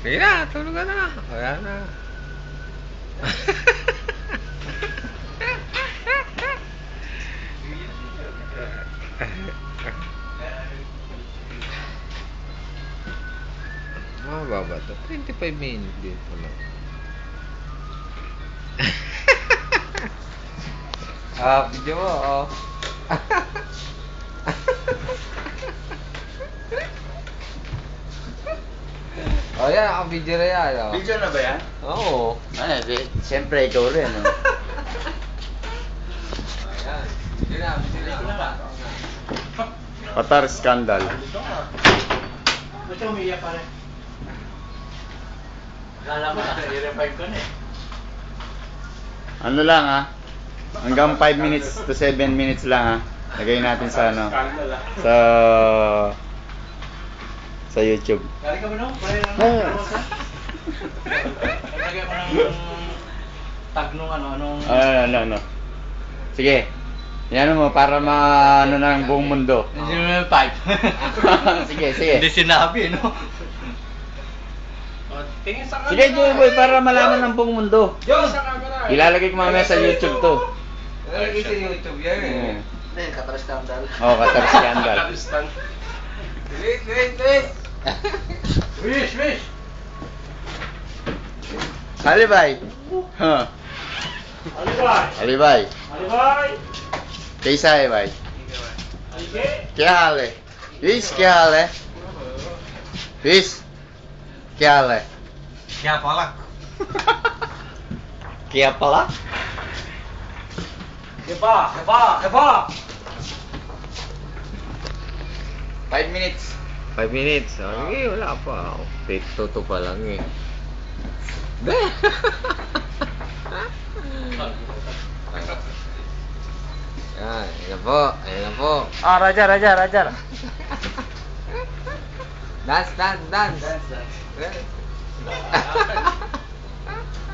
Sige na, tulog ka na. Ayan na. Mababa to. 25 minutes dito lang. Video mo, oh. Oh, yan. Naka-video na yan, oh. Video na ba yan? Oo. Siyempre ikaw rin, no? Ayan. Video na, video na. Qatar scandal. Ba't umiiyak pa rin? Kala mo na, i-revive ko na eh. Ano lang ha? Hanggang 5 minutes to 7 minutes lang ha. Lagay natin sa ano. Sa YouTube. Kali ka ba no? Kaya lang rosa? Lagay mo ng tag nung ano. Ano. Sige. Yan mo para maano na ang buong mundo. Hindi mo yung pipe. Sige. Hindi sinabi, no? Tingin sa camera. Sige, Boy, para malaman ng buong mundo. Yo, sa camera. Ilalagay ko mamaya sa YouTube to. Ilalagay sa YouTube yan, eh. Hindi, Qatar scandal. Oh, Qatar scandal. Wait. Wish. Alibay. Huh. Alibay. कैसा है भाई? क्या हाल है? फिश क्या हाल है? फिश क्या हाल है? Kaya palak. क्या पला? Keba. 5 minutes. 5 minutes. Oh, sige, wala pa. Tuto pa lang eh. Ayan na po. Ah, Rajar. Dance.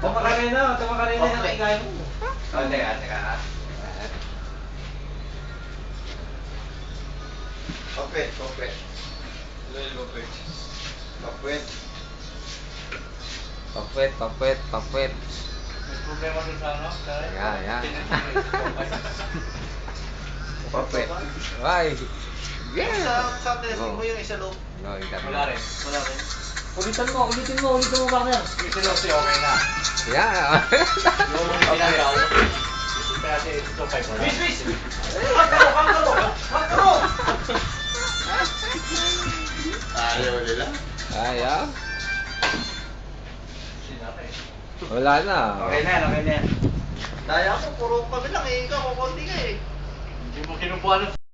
Tama kanina yung ikay mo. Oh, teka. Papwet. May problema din sa ano? Yan. Papwet. Ay. Yeah. Sa testing mo yung isa loob. No, Wala rin. Ulitin mo, partner. Isa loob siya, okay na. Yeah. Yung pinagaw. Kasi ito 5 na. Wish! Hangkaro! Ayaw nila. Ayaw. Wala na. Okay na yan. Daya ko, puro kami lang eh. Ikaw, kukunti ka eh. Hindi mo kinubuhan